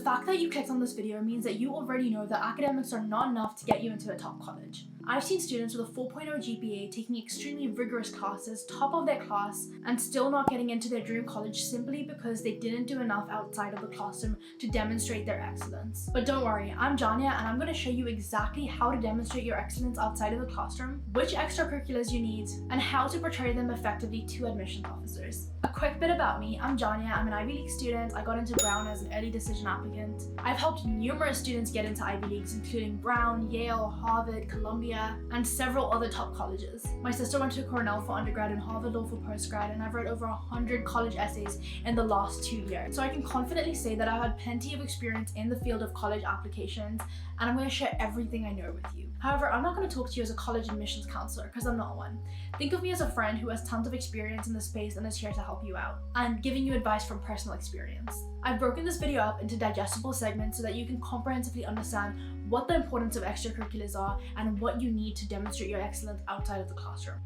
The fact that you clicked on this video means that you already know that academics are not enough to get you into a top college. I've seen students with a 4.0 GPA taking extremely rigorous classes, top of their class, and still not getting into their dream college simply because they didn't do enough outside of the classroom to demonstrate their excellence. But don't worry, I'm Janya and I'm going to show you exactly how to demonstrate your excellence outside of the classroom, which extracurriculars you need, and how to portray them effectively to admissions officers. A quick bit about me, I'm Janya, I'm an Ivy League student. I got into Brown as an early decision applicant. I've helped numerous students get into Ivy Leagues, including Brown, Yale, Harvard, Columbia, and several other top colleges. My sister went to Cornell for undergrad and Harvard Law for postgrad, and I've read over 100 college essays in the last 2 years. So I can confidently say that I've had plenty of experience in the field of college applications, and I'm going to share everything I know with you. However, I'm not going to talk to you as a college admissions counselor because I'm not one. Think of me as a friend who has tons of experience in the space and is here to help you out, and giving you advice from personal experience. I've broken this video up into digestible segments so that you can comprehensively understand what the importance of extracurriculars are and what you need to demonstrate your excellence outside of the classroom.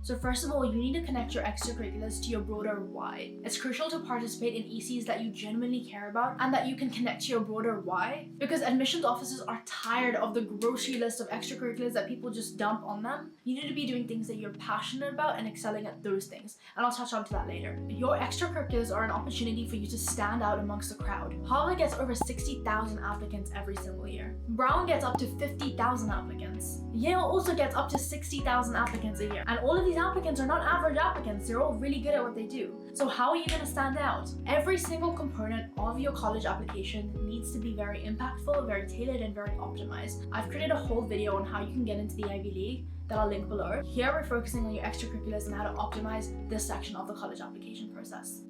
So first of all, you need to connect your extracurriculars to your broader why. It's crucial to participate in ECs that you genuinely care about and that you can connect to your broader why, because admissions officers are tired of the grocery list of extracurriculars that people just dump on them. You need to be doing things that you're passionate about and excelling at those things, and I'll touch on to that later. Your extracurriculars are an opportunity for you to stand out amongst the crowd. Harvard gets over 60,000 applicants every single year. Brown gets up to 50,000 applicants. Yale also gets up to 60,000 applicants a year, and all of these applicants are not average applicants, they're all really good at what they do. So how are you going to stand out? Every single component of your college application needs to be very impactful, very tailored, and very optimized. I've created a whole video on how you can get into the Ivy League that I'll link below. Here we're focusing on your extracurriculars and how to optimize this section of the college application process.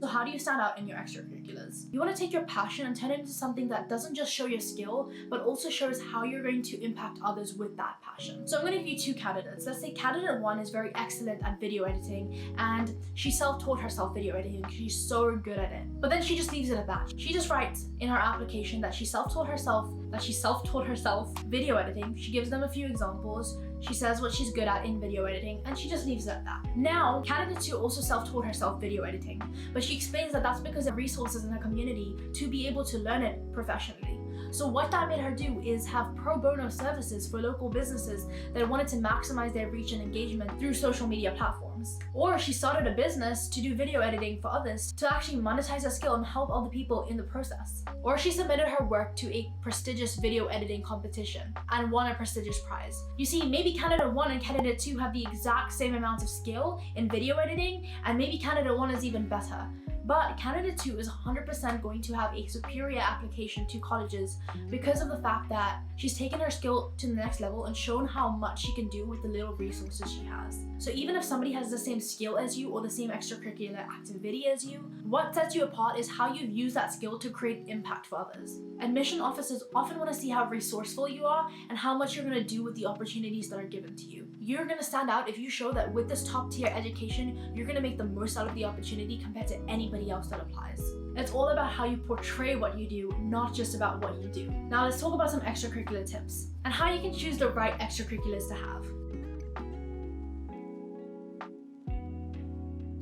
So how do you stand out in your extracurriculars? You want to take your passion and turn it into something that doesn't just show your skill, but also shows how you're going to impact others with that passion. So I'm going to give you two candidates. Let's say candidate one is very excellent at video editing, and she self-taught herself video editing. She's so good at it. But then she just leaves it at that. She just writes in her application that she self-taught herself video editing. She gives them a few examples. She says what she's good at in video editing, and she just leaves it at that. Now, candidate 2 also self-taught herself video editing, but she explains that that's because of resources in her community to be able to learn it professionally. So what that made her do is have pro bono services for local businesses that wanted to maximize their reach and engagement through social media platforms. Or she started a business to do video editing for others to actually monetize her skill and help other people in the process. Or she submitted her work to a prestigious video editing competition and won a prestigious prize. You see, maybe candidate 1 and candidate 2 have the exact same amount of skill in video editing, and maybe candidate 1 is even better. But candidate 2 is 100% going to have a superior application to colleges because of the fact that she's taken her skill to the next level and shown how much she can do with the little resources she has. So even if somebody has the same skill as you or the same extracurricular activity as you, what sets you apart is how you've used that skill to create impact for others. Admission officers often want to see how resourceful you are and how much you're going to do with the opportunities that are given to you. You're going to stand out if you show that with this top tier education, you're going to make the most out of the opportunity compared to anybody else that applies. It's all about how you portray what you do, not just about what you do. Now let's talk about some extracurricular tips and how you can choose the right extracurriculars to have.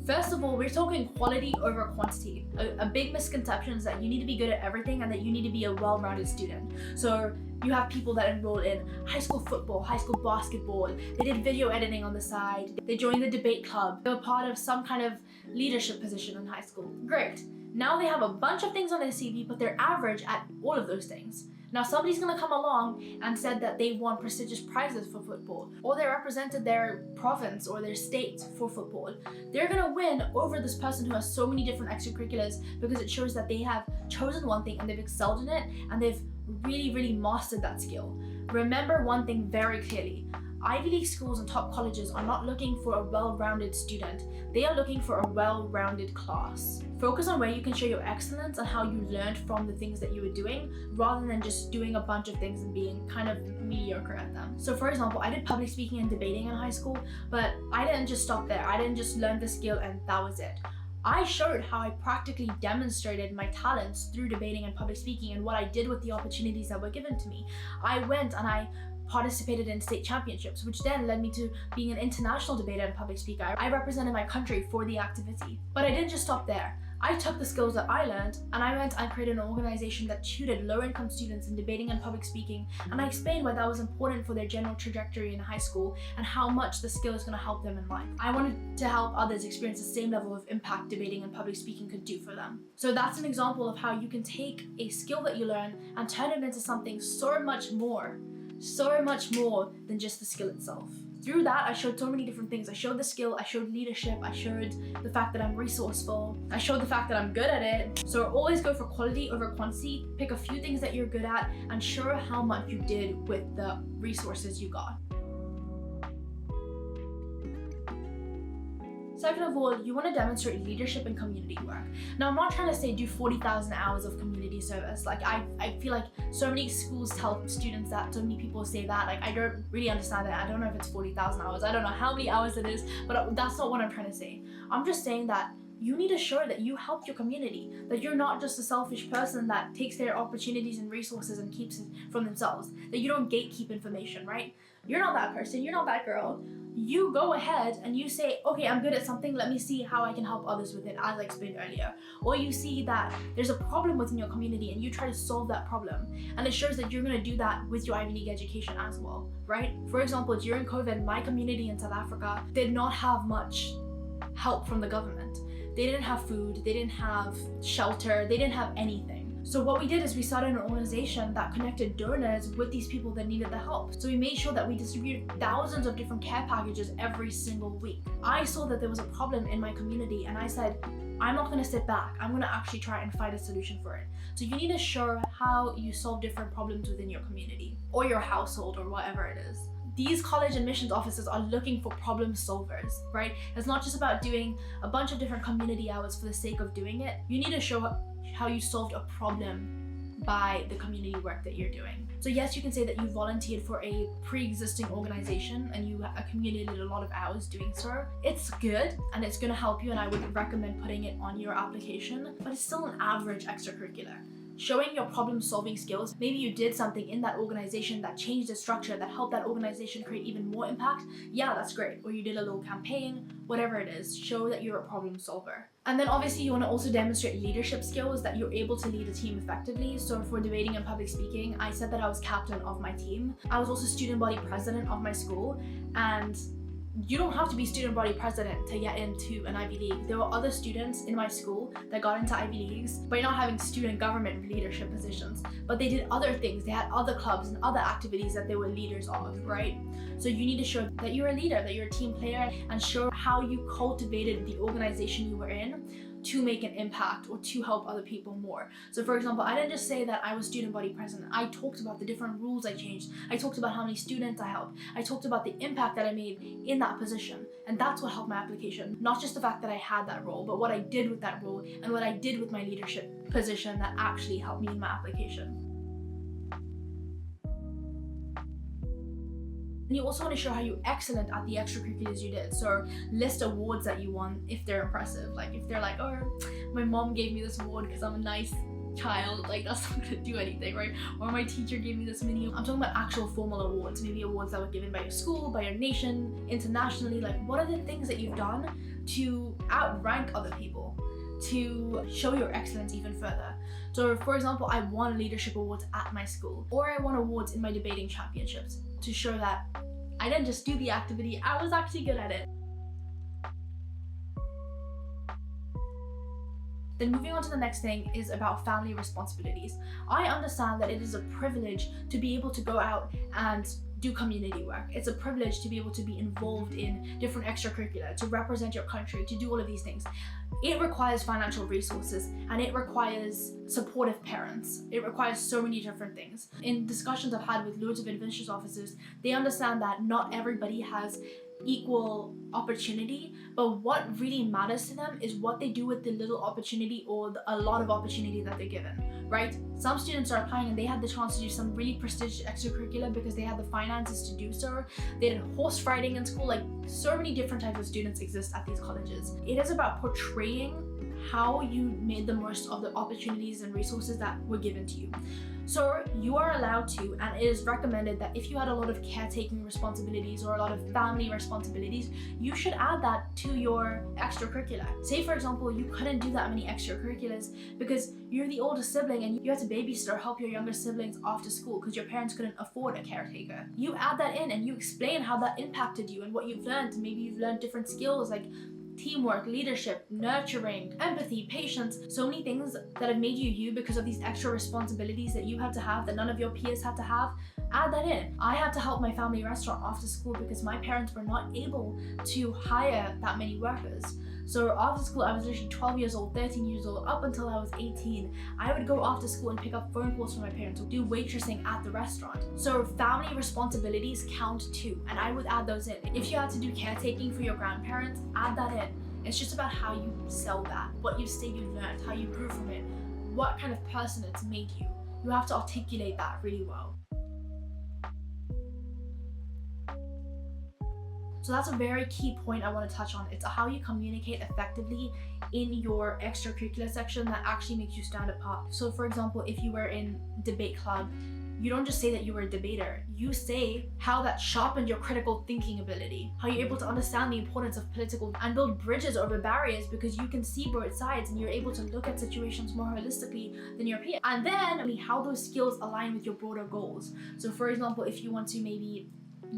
First of all, we're talking quality over quantity. A big misconception is that you need to be good at everything and that you need to be a well-rounded student. So you have people that enroll in high school football, high school basketball, they did video editing on the side, they joined the debate club, they were part of some kind of leadership position in high school. Great. Now they have a bunch of things on their CV, but they're average at all of those things. Now somebody's gonna come along and said that they won prestigious prizes for football, or they represented their province or their state for football. They're gonna win over this person who has so many different extracurriculars because it shows that they have chosen one thing and they've excelled in it and they've really mastered that skill. Remember one thing very clearly. Ivy League schools and top colleges are not looking for a well-rounded student. They are looking for a well-rounded class. Focus on where you can show your excellence and how you learned from the things that you were doing, rather than just doing a bunch of things and being kind of mediocre at them. So for example, I did public speaking and debating in high school, but I didn't just stop there. I didn't just learn the skill and that was it. I showed how I practically demonstrated my talents through debating and public speaking and what I did with the opportunities that were given to me. I went and I participated in state championships, which then led me to being an international debater and public speaker. I represented my country for the activity. But I didn't just stop there. I took the skills that I learned and I went and created an organization that tutored low-income students in debating and public speaking, and I explained why that was important for their general trajectory in high school and how much the skill is going to help them in life. I wanted to help others experience the same level of impact debating and public speaking could do for them. So that's an example of how you can take a skill that you learn and turn it into something so much more than just the skill itself. Through that, I showed so many different things. I showed the skill, I showed leadership, I showed the fact that I'm resourceful, I showed the fact that I'm good at it. So always go for quality over quantity. Pick a few things that you're good at and show how much you did with the resources you got. Second of all, you want to demonstrate leadership and community work. Now, I'm not trying to say do 40,000 hours of community service. Like, I feel like so many schools tell students that, so many people say that. Like, I don't really understand that. I don't know if it's 40,000 hours. I don't know how many hours it is, but that's not what I'm trying to say. I'm just saying that you need to show that you help your community, that you're not just a selfish person that takes their opportunities and resources and keeps it from themselves, that you don't gatekeep information, right? You're not that person, you're not that girl. You go ahead and you say, okay, I'm good at something, let me see how I can help others with it, as I explained earlier. Or you see that there's a problem within your community and you try to solve that problem. And it shows that you're gonna do that with your Ivy League education as well, right? For example, during COVID, my community in South Africa did not have much help from the government. They didn't have food, they didn't have shelter, they didn't have anything. So what we did is we started an organization that connected donors with these people that needed the help. So we made sure that we distributed thousands of different care packages every single week. I saw that there was a problem in my community and I said, I'm not gonna sit back. I'm gonna actually try and find a solution for it. So you need to show how you solve different problems within your community or your household or whatever it is. These college admissions officers are looking for problem solvers, right? It's not just about doing a bunch of different community hours for the sake of doing it. You need to show how you solved a problem by the community work that you're doing. So yes, you can say that you volunteered for a pre-existing organization and you accumulated a lot of hours doing so. It's good and it's gonna help you, and I would recommend putting it on your application, but it's still an average extracurricular. Showing your problem-solving skills, maybe you did something in that organization that changed the structure, that helped that organization create even more impact, yeah, that's great. Or you did a little campaign, whatever it is, show that you're a problem solver. And then obviously you want to also demonstrate leadership skills, that you're able to lead a team effectively. So for debating and public speaking, I said that I was captain of my team. I was also student body president of my school, and you don't have to be student body president to get into an Ivy League. There were other students in my school that got into Ivy Leagues by not having student government leadership positions, but they did other things. They had other clubs and other activities that they were leaders of, right? So you need to show that you're a leader, that you're a team player, and show how you cultivated the organization you were in to make an impact or to help other people more. So for example, I didn't just say that I was student body president. I talked about the different rules I changed. I talked about how many students I helped. I talked about the impact that I made in that position. And that's what helped my application. Not just the fact that I had that role, but what I did with that role and what I did with my leadership position that actually helped me in my application. And you also want to show how you're excellent at the extracurriculars you did. So list awards that you won if they're impressive. Like if they're like, oh, my mom gave me this award because I'm a nice child, like that's not gonna do anything, right? Or my teacher gave me this mini. I'm talking about actual formal awards, maybe awards that were given by your school, by your nation, internationally. Like what are the things that you've done to outrank other people, to show your excellence even further? So for example, I won leadership awards at my school, or I won awards in my debating championships to show that I didn't just do the activity, I was actually good at it. Then moving on to the next thing is about family responsibilities. I understand that it is a privilege to be able to go out and do community work. It's a privilege to be able to be involved in different extracurricular, to represent your country, to do all of these things. It requires financial resources and it requires supportive parents. It requires so many different things. In discussions I've had with loads of admissions officers, they understand that not everybody has equal opportunity, but what really matters to them is what they do with the little opportunity or a lot of opportunity that they're given, right? Some students are applying and they had the chance to do some really prestigious extracurricular because they had the finances to do so. They did horse riding in school. Like so many different types of students exist at these colleges. It is about portraying how you made the most of the opportunities and resources that were given to you. So you are allowed to, and it is recommended that if you had a lot of caretaking responsibilities or a lot of family responsibilities, you should add that to your extracurricular. Say for example, you couldn't do that many extracurriculars because you're the oldest sibling and you had to babysit or help your younger siblings after school because your parents couldn't afford a caretaker. You add that in and you explain how that impacted you and what you've learned. Maybe you've learned different skills like teamwork, leadership, nurturing, empathy, patience, so many things that have made you you because of these extra responsibilities that you had to have that none of your peers had to have. Add that in. I had to help my family restaurant after school because my parents were not able to hire that many workers. So after school, I was literally 12 years old, 13 years old, up until I was 18. I would go after school and pick up phone calls from my parents or do waitressing at the restaurant. So family responsibilities count too, and I would add those in. If you had to do caretaking for your grandparents, add that in. It's just about how you sell that, what you say you learned, how you grew from it, what kind of person it's made you. You have to articulate that really well. So that's a very key point I want to touch on. It's how you communicate effectively in your extracurricular section that actually makes you stand apart. So for example, if you were in debate club, you don't just say that you were a debater. You say how that sharpened your critical thinking ability, how you're able to understand the importance of political and build bridges over barriers because you can see both sides and you're able to look at situations more holistically than your peers. And then how those skills align with your broader goals. So for example, if you want to maybe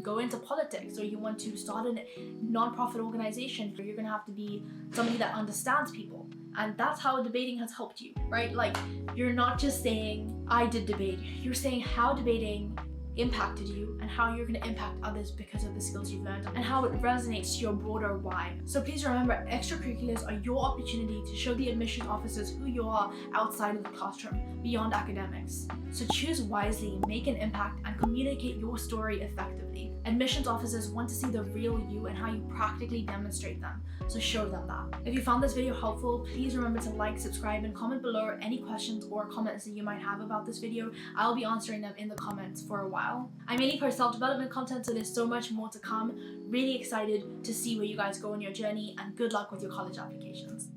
go into politics or you want to start a non-profit organization, you're gonna have to be somebody that understands people. And that's how debating has helped you, right? Like, you're not just saying, I did debate. You're saying how debating impacted you and how you're going to impact others because of the skills you've learned and how it resonates to your broader why. So please remember, extracurriculars are your opportunity to show the admission officers who you are outside of the classroom, beyond academics. So choose wisely, make an impact, and communicate your story effectively. Admissions officers want to see the real you and how you practically demonstrate them, so show them that. If you found this video helpful, please remember to like, subscribe, and comment below any questions or comments that you might have about this video. I'll be answering them in the comments for a while. I mainly post self-development content, so there's so much more to come. Really excited to see where you guys go on your journey, and good luck with your college applications.